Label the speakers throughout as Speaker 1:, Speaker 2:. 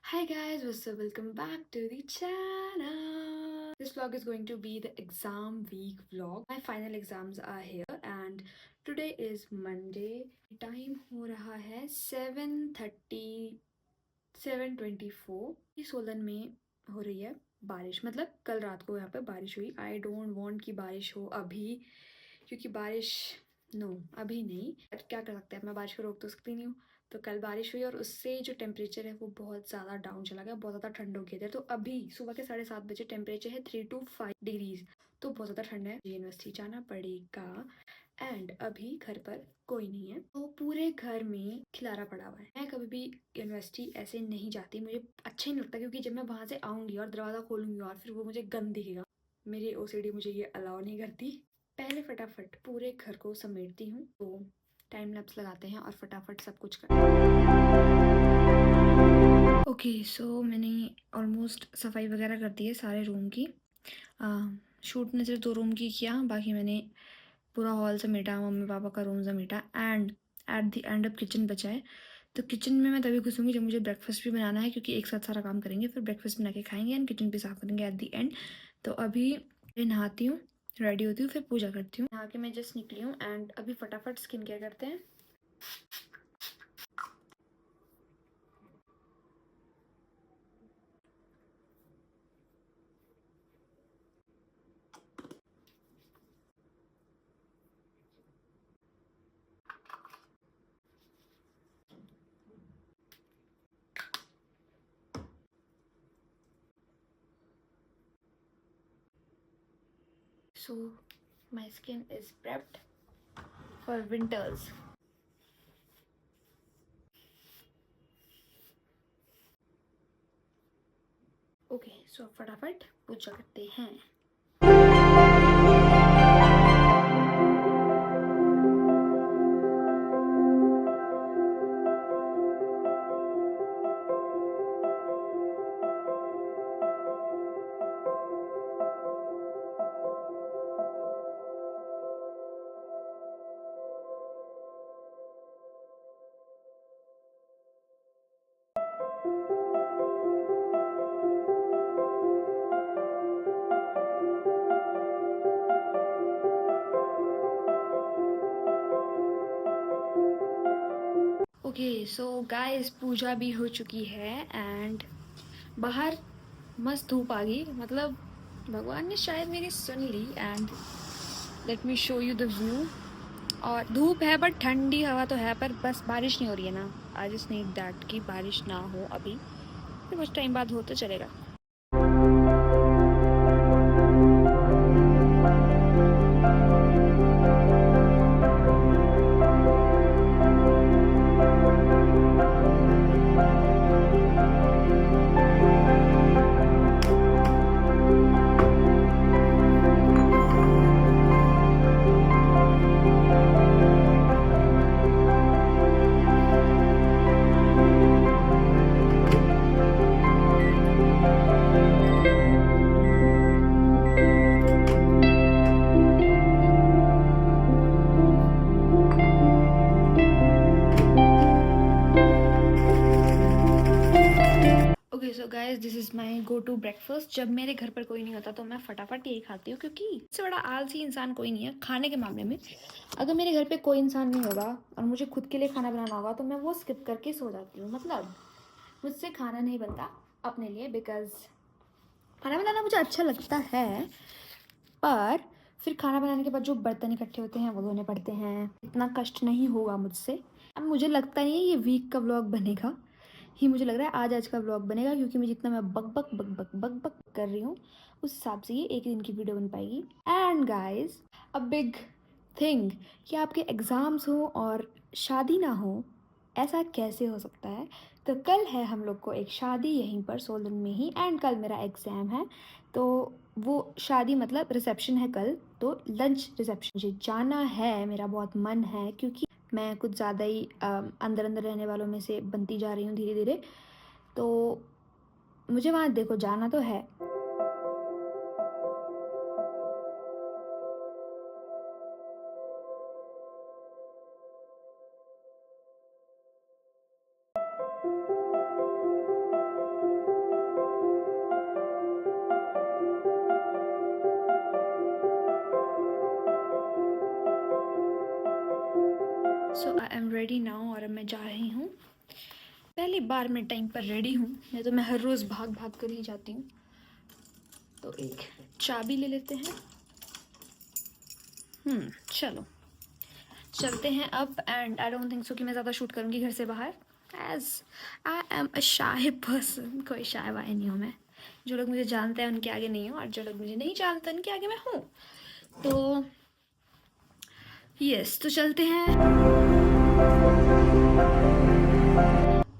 Speaker 1: Hi guys, what's up? Welcome back to the channel. This vlog is going to be the exam week vlog. My final exams are here and today is Monday. Time हो रहा है 7:30 7:24। ये सोलन में हो रही है बारिश, मतलब कल रात को यहाँ पे बारिश हुई। आई डोंट वांट कि बारिश हो अभी, क्योंकि बारिश नो अभी नहीं। क्या कर सकते हैं, मैं बारिश को रोक तो सकती नहीं हूँ। तो कल बारिश हुई और उससे जो टेम्परेचर है वो बहुत ज़्यादा डाउन चला गया, बहुत ज़्यादा ठंड हो गई थी। तो अभी सुबह के 7:30 बजे टेम्परेचर है 3 to 5 डिग्रीज, तो बहुत ज़्यादा ठंड है। यूनिवर्सिटी जाना पड़ेगा एंड अभी घर पर कोई नहीं है, तो पूरे घर में खिलारा पड़ा हुआ है। मैं कभी भी यूनिवर्सिटी ऐसे नहीं जाती, मुझे अच्छा ही नहीं लगता, क्योंकि जब मैं वहाँ से आऊँगी और दरवाज़ा खोलूँगी और फिर वो मुझे गंद दिखेगा। मेरी ओसीडी मुझे ये अलाउ नहीं करती। पहले फटाफट पूरे घर को समेटती हूँ, तो टाइम लैप्स लगाते हैं और फटाफट सब कुछ करते हैं। ओके सो मैंने ऑलमोस्ट सफाई वगैरह कर दी है सारे रूम की। शूट ने सिर्फ 2 रूम की किया, बाकी मैंने पूरा हॉल समेटा, मम्मी पापा का रूम समेटा एंड एट द एंड अब किचन बचा है। तो किचन में मैं तभी घुसूँगी जब मुझे ब्रेकफास्ट भी बनाना है, क्योंकि एक साथ सारा काम करेंगे, फिर ब्रेकफास्ट बना के खाएंगे एंड किचन भी साफ करेंगे एट द एंड। तो अभी मैं नहाती हूँ, रेडी होती हूँ, फिर पूजा करती हूँ। नहा के मैं जस्ट निकली हूँ एंड अभी फटाफट स्किन केयर करते हैं। So my skin is prepped for winters. Okay so फटाफट पूजा करते हैं। ओके सो गाइस पूजा भी हो चुकी है एंड बाहर मस्त धूप आ गई, मतलब भगवान ने शायद मेरी सुन ली। And let me show you the view. और धूप है बट ठंडी हवा तो है, पर बस बारिश नहीं हो रही है ना। आई जस्ट नीड दैट कि बारिश ना हो अभी, फिर कुछ टाइम बाद हो तो चलेगा। Okay so guys this is my go to breakfast. जब मेरे घर पर कोई नहीं होता तो मैं फटाफट यही खाती हूँ, क्योंकि इससे बड़ा आलसी इंसान कोई नहीं है खाने के मामले में। अगर मेरे घर पे कोई इंसान नहीं होगा और मुझे खुद के लिए खाना बनाना होगा तो मैं वो स्किप करके सो जाती हूँ। मतलब मुझसे खाना नहीं बनता अपने लिए, बिकॉज खाना बनाना मुझे अच्छा लगता है, पर फिर खाना बनाने के बाद जो बर्तन इकट्ठे होते हैं वो धोने पड़ते हैं। इतना कष्ट नहीं होगा मुझसे। अब मुझे लगता नहीं है ये वीक का व्लॉग बनेगा, ही मुझे लग रहा है आज का व्लॉग बनेगा, क्योंकि मैं जितना मैं बक बक बक बक बक बक कर रही हूँ उस हिसाब से ये एक दिन की वीडियो बन पाएगी। And guys a big thing कि आपके एग्ज़ाम्स हो और शादी ना हो, ऐसा कैसे हो सकता है। तो कल है हम लोग को एक शादी यहीं पर सोलन में ही, एंड कल मेरा एग्ज़ाम है। तो वो शादी मतलब रिसेप्शन है कल, तो लंच रिसेप्शन मुझे जाना है, मेरा बहुत मन है, क्योंकि मैं कुछ ज़्यादा ही अंदर अंदर रहने वालों में से बनती जा रही हूँ धीरे धीरे। तो मुझे वहाँ देखो जाना तो है। सो आई एम रेडी नाउ और अब मैं जा रही हूँ। पहली बार मैं टाइम पर रेडी हूँ, नहीं तो मैं हर रोज़ भाग भाग कर ही जाती हूँ। तो एक चाबी ले लेते हैं। चलो चलते हैं अब। And I don't think so कि मैं ज़्यादा शूट करूँगी घर से बाहर, as I am a shy person. कोई शाय वाय नहीं हूँ मैं। जो लोग मुझे जानते हैं उनके आगे नहीं हूँ, और जो लोग मुझे नहीं जानते उनके आगे मैं हूँ। तो यस, तो चलते हैं।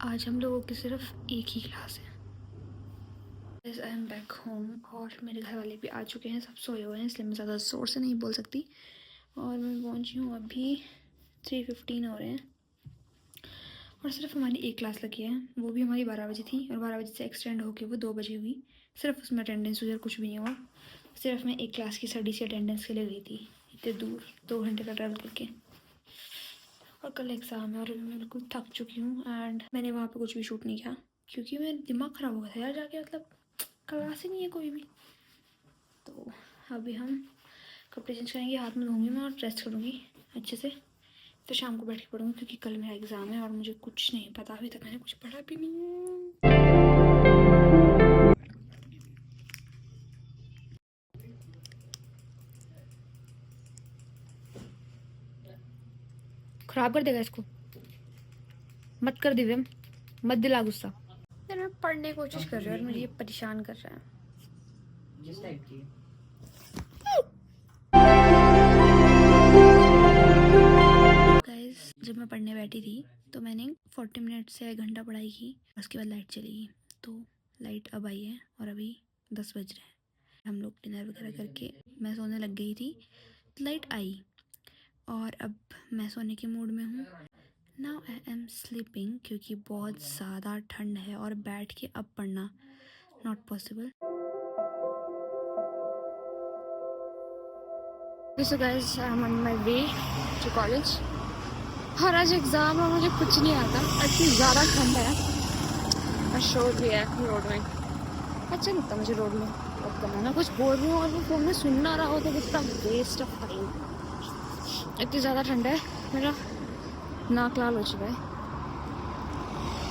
Speaker 1: आज हम लोगों की सिर्फ एक ही क्लास है। आई एम बैक होम और मेरे घर वाले भी आ चुके हैं, सब सोए हुए हैं, इसलिए मैं ज़्यादा ज़ोर से नहीं बोल सकती। और मैं पहुंची हूँ अभी 3:15 हो रहे हैं, और सिर्फ हमारी एक क्लास लगी है, वो भी हमारी 12 बजे थी, और 12 बजे से एक्सटेंड होके वो 2 बजे हुई। सिर्फ उसमें अटेंडेंस उधर कुछ भी नहीं हुआ, सिर्फ मैं एक क्लास की स्टडी से अटेंडेंस के लिए गई थी, इतने दूर 2 घंटे का ट्रैवल करके। और कल एग्ज़ाम है और मैं बिल्कुल थक चुकी हूँ, एंड मैंने वहाँ पे कुछ भी शूट नहीं किया क्योंकि मेरा दिमाग ख़राब हो गया था यार जाके, मतलब क्लास ही नहीं है कोई भी। तो अभी हम कपड़े चेंज करेंगे, हाथ में धोऊंगी मैं और रेस्ट करूँगी अच्छे से, फिर शाम को बैठ के पढ़ूँगी क्योंकि कल मेरा एग्ज़ाम है और मुझे कुछ नहीं पता, अभी तक मैंने कुछ पढ़ा भी नहीं है। ख़राब कर देगा इसको, मत कर दिव्यम, मत दिला गुस्सा। यार मैं पढ़ने की कोशिश कर रही हूँ और मुझे ये परेशान कर रहा है। जिस टाइप की गाइस, जब मैं पढ़ने बैठी थी तो मैंने 40 मिनट से 1 घंटा पढ़ाई की, उसके बाद लाइट चली गई। तो लाइट अब आई है और अभी 10 बज रहे हैं। हम लोग डिनर वगैरह करके मैं सोने लग गई थी, लाइट आई और अब मैं सोने के मूड में हूँ। नाउ आई एम स्लीपिंग क्योंकि बहुत ज़्यादा ठंड है और बैठ के अब पढ़ना not possible. So guys, I am on my way to college. और आज एग्ज़ाम और मुझे कुछ नहीं आता, इतनी ज़्यादा ठंड है और शोर भी है रोड में। अच्छा लगता मुझे रोड में बात करना, ना कुछ बोल रही हूँ और वो फ़ोन में सुन ना रहा हो तो कितना वेस्ट ऑफ टाइम। इतनी ज़्यादा ठंड है, मेरा नाक लाल हो चुका है,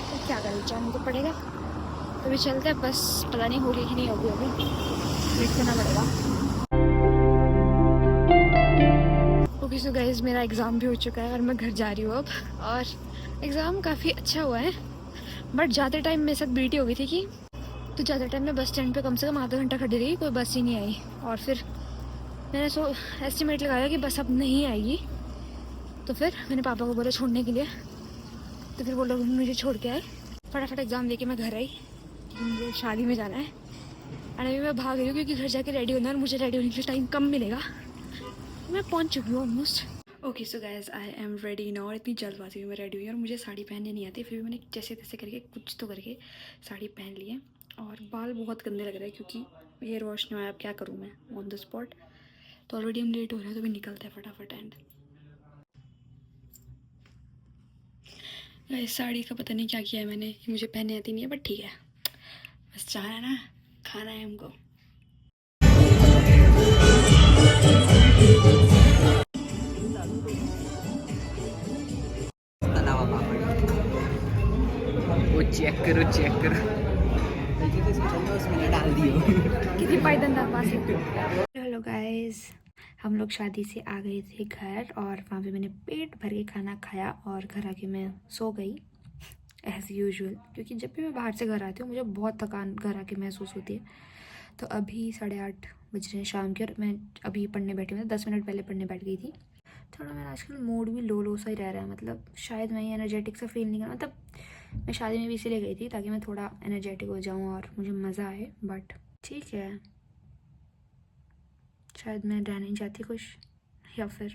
Speaker 1: तो क्या करें, जाना तो पड़ेगा। तो भी चलते हैं, बस पता नहीं होगी कि नहीं होगी, अभी वेट करना पड़ेगा। ओके सो गाइस, मेरा एग्ज़ाम भी हो चुका है और मैं घर जा रही हूँ अब। और एग्ज़ाम काफ़ी अच्छा हुआ है, बट जाते टाइम मेरे साथ बीटी हो गई थी कि तो जाते टाइम मैं बस स्टैंड पे कम से कम आधा घंटा खड़ी रही, कोई बस ही नहीं आई। और फिर मैंने एस्टिमेट लगाया कि बस अब नहीं आएगी, तो फिर मैंने पापा को बोला छोड़ने के लिए, तो फिर वो लोग मुझे छोड़ के आए। फटाफट एग्ज़ाम देके मैं घर आई, मुझे शादी में जाना है। और अभी मैं भाग रही हूँ क्योंकि घर जाके रेडी होना है और मुझे रेडी होने के लिए टाइम कम मिलेगा। मैं पहुंच चुकी हूँ almost. Okay so guys, I am ready now. और इतनी जल्दबाजी में मैं रेडी हुई और मुझे साड़ी पहनने नहीं आती, फिर भी मैंने जैसे तैसे करके कुछ तो करके साड़ी पहन ली है। और बाल बहुत गंदे लग रहे हैं क्योंकि हेयर वॉश नहीं आया, अब क्या करूँ मैं ऑन द स्पॉट। तो ऑलरेडी हम लेट हो रहे हैं, तो भी निकलते हैं फटाफट। एंड इस साड़ी का पता नहीं क्या किया है मैंने, मुझे पहनने आती नहीं है, बट ठीक है, बस जाना है ना, खाना है हमको।
Speaker 2: वो चेक करो उसमें डाल दियो।
Speaker 1: कितनी पायदान पास। हेलो गाइस, हम लोग शादी से आ गए थे घर और वहाँ पे मैंने पेट भर के खाना खाया और घर आके मैं सो गई एज़ यूजुअल, क्योंकि जब भी मैं बाहर से घर आती हूँ मुझे बहुत थकान घर आके महसूस होती है। तो अभी 8:30 बज रहे हैं शाम के और मैं अभी पढ़ने बैठी हूँ, 10 मिनट पहले पढ़ने बैठ गई थी। थोड़ा मेरा आजकल मूड भी लो सा ही रह रहा है, मतलब शायद मैं एनर्जेटिक सा फील नहीं कर, मतलब मैं शादी में भी इसीलिए गई थी ताकि मैं थोड़ा एनर्जेटिक हो जाऊँ और मुझे मज़ा आए, बट ठीक है, शायद मैं रह नहीं चाहती खुश, या फिर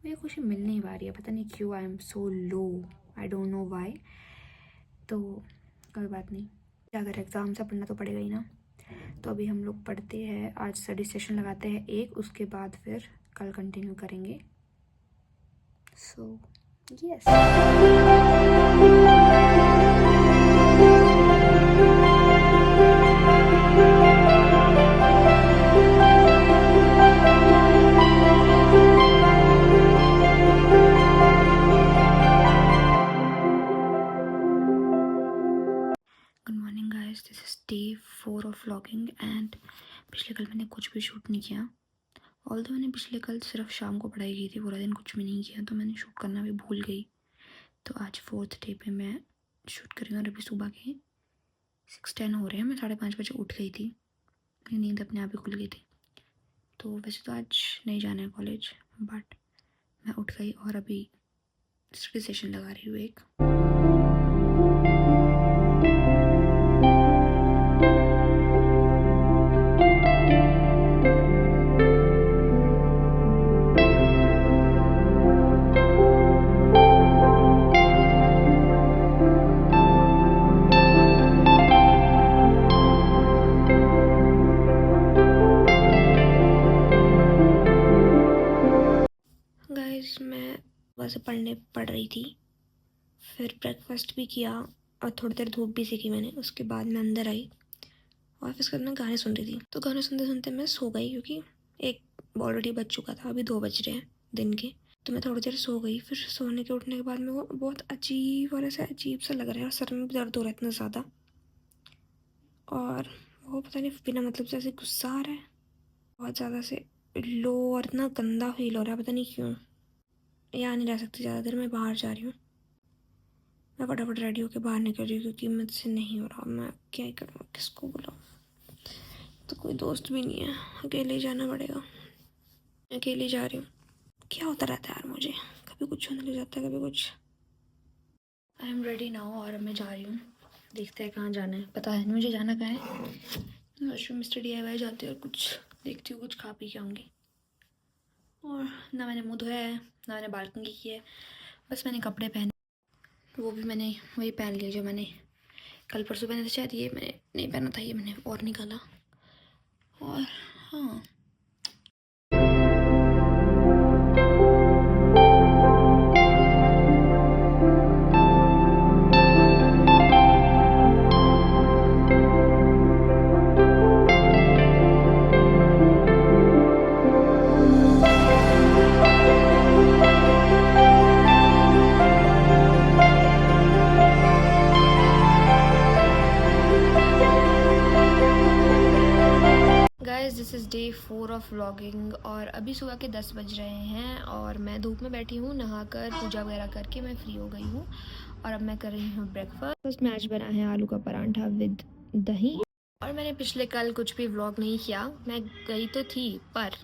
Speaker 1: मुझे खुशी मिल नहीं पा रही है, पता नहीं क्यों। I am so low, I don't know why. तो कोई बात नहीं, क्या करें, एग्ज़ाम से पढ़ना तो पड़ेगा ही ना। तो अभी हम लोग पढ़ते हैं, आज स्टडी सेशन लगाते हैं एक, उसके बाद फिर कल कंटिन्यू करेंगे। So yes. Guys this is day 4 of vlogging and पिछले कल मैंने कुछ भी शूट नहीं किया। ऑल्दो मैंने पिछले कल सिर्फ शाम को पढ़ाई की थी, पूरा दिन कुछ भी नहीं किया, तो मैंने शूट करना भी भूल गई। तो आज 4th डे पे मैं शूट कर रही हूँ और अभी सुबह के 6:10 हो रहे हैं। मैं 5:30 बजे उठ गई थी, मेरी नींद अपने आप ही खुल गई थी। तो वैसे तो आज नहीं जाना है कॉलेज, बट मैं उठ गई और अभी स्टडी सेशन लगा रही हूँ एक। गाइस मैं वैसे पढ़ रही थी, फिर ब्रेकफास्ट भी किया और थोड़ी देर धूप भी सेकी मैंने। उसके बाद मैं अंदर आई और फिर उसके बाद मैं गाने सुन रही थी। तो गाने सुनते सुनते मैं सो गई, क्योंकि एक ऑलरेडी बज चुका था, अभी 2 बज रहे हैं दिन के। तो मैं थोड़ी देर सो गई। फिर सोने के उठने के बाद मेरे को बहुत अजीब और ऐसा अजीब सा लग रहा है और सर में भी दर्द हो रहा है इतना ज़्यादा, और वो पता नहीं बिना मतलब से ऐसे गुस्सा आ रहा है बहुत ज़्यादा से लो, और इतना गंदा फील हो रहा है, पता नहीं क्यों। यहाँ नहीं रह सकती ज़्यादा देर, मैं बाहर जा रही हूँ। मैं फटाफट रेडी होकर बाहर निकल रही हूँ, क्योंकि मुझसे नहीं हो रहा। मैं क्या ही करूँ, किसको बुलाऊँ? तो कोई दोस्त भी नहीं है, अकेले ही जाना पड़ेगा। अकेले जा रही हूँ। क्या होता रहता है यार मुझे, कभी कुछ होने लग जाता है, कभी कुछ। आई एम रेडी नाउ और अब मैं जा रही हूँ। देखते हैं कहाँ जाना है, पता है नहीं मुझे जाना कहाँ है। वॉशरूम मिस्टर DIY जाती हूँ और कुछ देखती हूँ, कुछ खा पी के आऊँगी। और ना मैंने मुँह धोया है, ना मैंने बाल कंघी की है, बस मैंने कपड़े पहने, वो भी मैंने वही पहन लिए जो मैंने कल परसों पहने थे। शायद ये मैंने नहीं पहना था, ये मैंने और निकाला। और हाँ, guys this is day 4 of vlogging और अभी सुबह के 10 बज रहे हैं और मैं धूप में बैठी हूँ। नहाकर पूजा वगैरह करके मैं फ्री हो गई हूँ और अब मैं कर रही हूँ ब्रेकफास्ट में आज बना है आलू का परांठा विद दही। और मैंने पिछले कल कुछ भी व्लॉग नहीं किया, मैं गई तो थी पर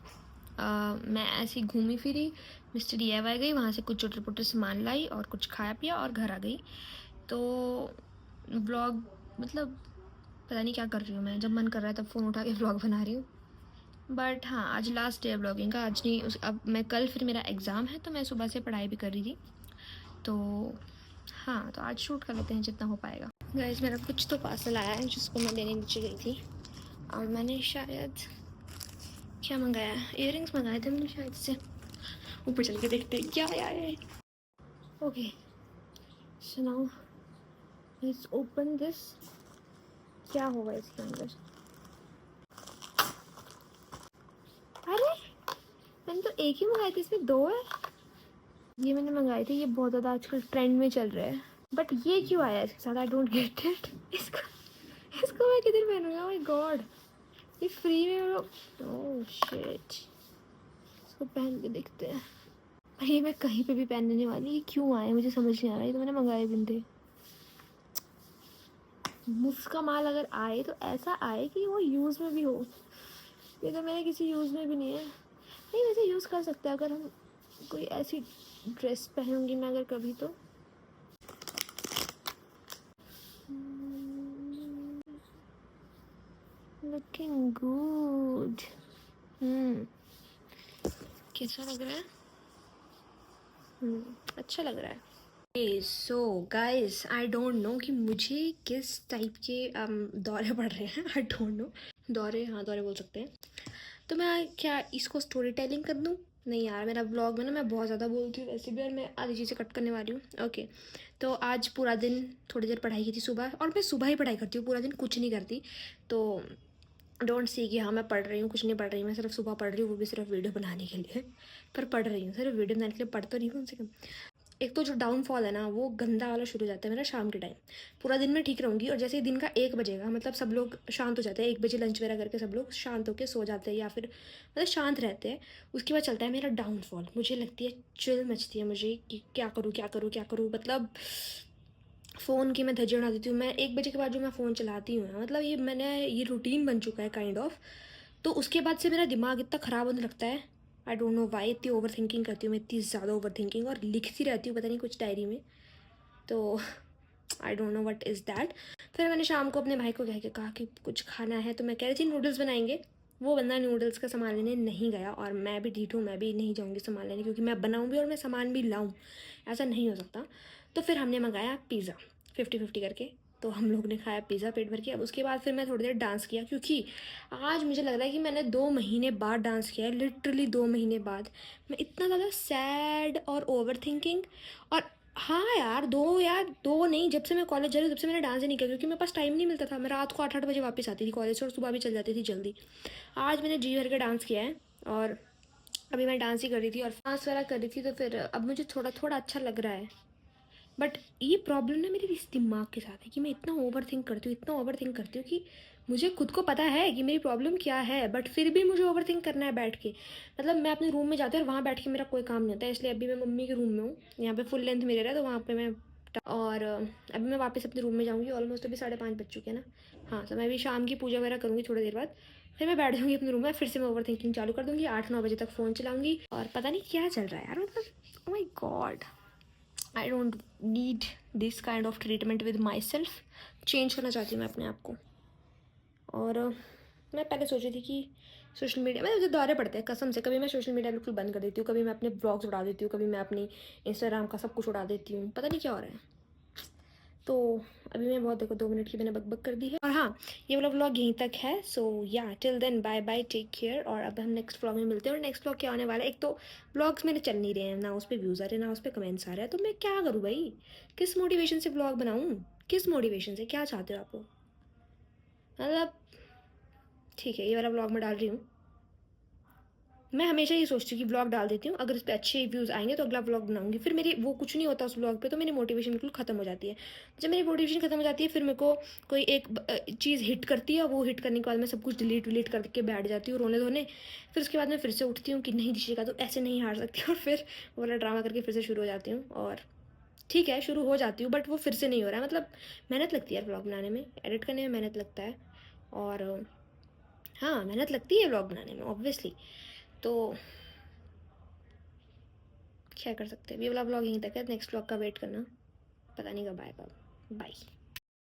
Speaker 1: मैं ऐसी घूमी फिरी, मिस्टर DIY गई, वहाँ से कुछ चुटर पुटर सामान लाई और कुछ खाया पिया और घर आ गई। तो व्लॉग मतलब पता नहीं क्या कर रही हूँ मैं, जब मन कर रहा है तब फ़ोन उठा के व्लॉग बना रही हूँ। बट हाँ, आज लास्ट डे है व्लॉगिंग का। आज नहीं अब मैं कल फिर मेरा एग्ज़ाम है, तो मैं सुबह से पढ़ाई भी कर रही थी। तो हाँ, तो आज शूट कर लेते हैं जितना हो पाएगा। गाइस मेरा कुछ तो पार्सल आया है जिसको मैं लेने नीचे गई थी, और मैंने शायद क्या मंगाया, इयररिंग्स मंगाए थे मैंने शायद से। ऊपर चल के देखते हैं क्या आया है। Okay so now let's open this. क्या होगा इसके अंदर? अरे मैंने तो एक ही मंगाई थी, इसमें 2 है। ये मैंने मंगाई थी, ये बहुत ज़्यादा आजकल ट्रेंड में चल रहा है, बट ये क्यों आया इसके साथ? I don't get it. इसको मैं किधर पहनूंगा? माय गॉड, ये फ्री में। ओह शिट, इसको पहन के देखते हैं। ये मैं कहीं पे भी पहनने वाली, ये क्यों आया मुझे समझ नहीं आ रहा। ये तो मैंने मंगाए भी थे। मुफ्त का माल अगर आए तो ऐसा आए कि वो यूज़ में भी हो। ये तो मेरे किसी यूज़ में भी नहीं है। नहीं वैसे यूज़ कर सकते हैं अगर हम कोई ऐसी ड्रेस पहनूंगी मैं अगर कभी तो। Looking good. कैसा लग रहा है? अच्छा लग रहा है। सो गाइस आई डोंट नो कि मुझे किस टाइप के दौरे पड़ रहे हैं। आई डोंट नो, दौरे, हाँ दौरे बोल सकते हैं। तो मैं क्या इसको स्टोरी टेलिंग कर दूँ? नहीं यार, मेरा ब्लॉग में ना मैं बहुत ज़्यादा बोलती हूँ वैसे भी, और मैं आधी चीज़ें कट करने वाली हूँ। ओके, तो आज पूरा दिन थोड़ी देर पढ़ाई की थी सुबह, और मैं सुबह ही पढ़ाई करती हूँ, पूरा दिन कुछ नहीं करती। तो डोंट सी कि हाँ मैं पढ़ रही हूँ, कुछ नहीं पढ़ रही, मैं सिर्फ सुबह पढ़ रही हूँ, वो भी सिर्फ वीडियो बनाने के लिए। पर पढ़ रही हूँ, सिर्फ वीडियो बनाने के लिए पढ़ तो रही हूँ कम से कम। एक तो जो डाउनफॉल है ना वो गंदा वाला शुरू हो जाता है मेरा शाम के टाइम। पूरा दिन मैं ठीक रहूँगी और जैसे ही दिन का 1 बजेगा, मतलब सब लोग शांत हो जाते हैं, 1 बजे लंच वगैरह करके सब लोग शांत होकर सो जाते हैं या फिर मतलब शांत रहते हैं। उसके बाद चलता है मेरा डाउनफॉल। मुझे लगती है चिल मचती है मुझे कि क्या करूँ क्या करूँ क्या करूँ। मतलब फ़ोन की मैं धज्जियाँ उड़ा देती हूँ। मैं 1 बजे के बाद जो मैं फ़ोन चलाती हूँ ना, मतलब ये रूटीन बन चुका है काइंड ऑफ। तो उसके बाद से मेरा दिमाग इतना ख़राब होने लगता है। आई डोंट नो व्हाई इतनी ओवर थिंकिंग करती हूँ मैं, इतनी ज़्यादा ओवर थिंकिंग, और लिखती रहती हूँ पता नहीं कुछ डायरी में। तो I don't know what is that. फिर मैंने शाम को अपने भाई को कह के कहा कि कुछ खाना है, तो मैं कह रही थी नूडल्स बनाएंगे। वो बंदा नूडल्स का सामान लेने नहीं गया और मैं भी ढीठ हूँ, मैं भी नहीं जाऊँगी सामान लेने, क्योंकि मैं बनाऊँ भी और मैं सामान भी लाऊँ, ऐसा नहीं हो सकता। तो फिर हमने मंगाया पिज़्ज़ा 50-50 करके। तो हम लोग ने खाया पिज़्ज़ा पेट भर के। अब उसके बाद फिर मैं थोड़ी देर डांस किया, क्योंकि आज मुझे लग रहा है कि मैंने 2 महीने बाद डांस किया है, लिटरली 2 महीने बाद। मैं इतना ज़्यादा सैड और ओवर थिंकिंग। और हाँ यार, 2 नहीं, जब से मैं कॉलेज जा रही हूँ तब से मैंने डांस ही नहीं किया, क्योंकि मेरे पास टाइम नहीं मिलता था। मैं रात को 8-8 बजे वापस आती थी कॉलेज से और सुबह भी चल जाती थी जल्दी। आज मैंने जी भर के डांस किया है और अभी मैं डांस ही कर रही थी और डांस वगैरह कर रही थी, तो फिर अब मुझे थोड़ा थोड़ा अच्छा लग रहा है। बट ये प्रॉब्लम ना मेरे इस दिमाग के साथ है कि मैं इतना ओवर थिंक करती हूँ, इतना ओवर थिंक करती हूँ कि मुझे खुद को पता है कि मेरी प्रॉब्लम क्या है, बट फिर भी मुझे ओवर थिंक करना है बैठ के। मतलब मैं अपने रूम में जाती हूँ और वहाँ बैठ के मेरा कोई काम नहीं होता है, इसलिए अभी मैं मम्मी के रूम में हूँ। यहाँ पे फुल लेंथ मिरर है तो वहाँ पे मैं और अभी मैं वापस अपने रूम में जाऊँगी। ऑलमोस्ट अभी 5:30 बज चुके हैं ना। हाँ, तो मैं अभी शाम की पूजा वगैरह करूँगी थोड़ी देर बाद। फिर मैं बैठ जाऊँगी अपने रूम में, फिर से मैं ओवर थिंकिंग चालू कर दूँगी। 8-9 बजे तक फ़ोन चलाऊँगी और पता नहीं क्या चल रहा है यार। मतलब oh my God, I don't need this kind of treatment with my self. Change करना चाहती हूँ मैं अपने आप को। और मैं पहले सोच रही थी कि सोशल मीडिया में मुझे दौरे पड़ते हैं कसम से। कभी मैं सोशल मीडिया बिल्कुल बंद कर देती हूँ, कभी मैं अपने ब्लॉग्स उड़ा देती हूँ, कभी मैं अपनी इंस्टाग्राम का सब कुछ उड़ा देती हूँ, पता नहीं क्या हो रहा है। तो अभी मैं बहुत, देखो 2 मिनट की मैंने बक कर दी है। और हाँ, ये वाला व्लॉग यहीं तक है। So yeah till then bye bye, take care. और अब हम नेक्स्ट व्लॉग में मिलते हैं। और नेक्स्ट व्लॉग क्या होने वाला है, एक तो व्लॉग्स मेरे चल नहीं रहे हैं, ना उस पर व्यूज़ आ रहे हैं ना उस पर कमेंट्स आ रहे हैं, तो मैं क्या करूँ भाई, किस मोटिवेशन से व्लॉग बनाऊँ, किस मोटिवेशन से, क्या चाहते हो आप लोग। मतलब ठीक है, ये वाला व्लॉग मैं डाल रही हूँ। मैं हमेशा ये सोचती हूँ कि व्लॉग डाल देती हूँ, अगर इस पर अच्छे व्यूज़ आएंगे तो अगला व्लॉग बनाऊंगी। फिर मेरी वो कुछ नहीं होता उस व्लॉग पे, तो मेरी मोटिवेशन बिल्कुल ख़त्म हो जाती है। जब मेरी मोटिवेशन ख़त्म हो जाती है, फिर मेरे को कोई एक चीज़ हिट करती है, वो हिट करने के बाद मैं सब कुछ डिलीट करके बैठ जाती हूँ रोने धोने। फिर उसके बाद मैं फिर से उठती हूँ कि नहीं दिशिका तो ऐसे नहीं हार सकती, और फिर वो वाला ड्रामा करके फिर से शुरू हो जाती हूँ। और ठीक है, शुरू हो जाती हूँ बट वो फिर से नहीं हो रहा है। मतलब मेहनत लगती है व्लॉग बनाने में, एडिट करने में मेहनत लगता है। और हाँ, मेहनत लगती है व्लॉग बनाने में ऑब्वियसली। तो क्या कर सकते हैं। ये वाला व्लॉग यहीं तक है, नेक्स्ट व्लॉग का वेट करना, पता नहीं कब आएगा। बाय।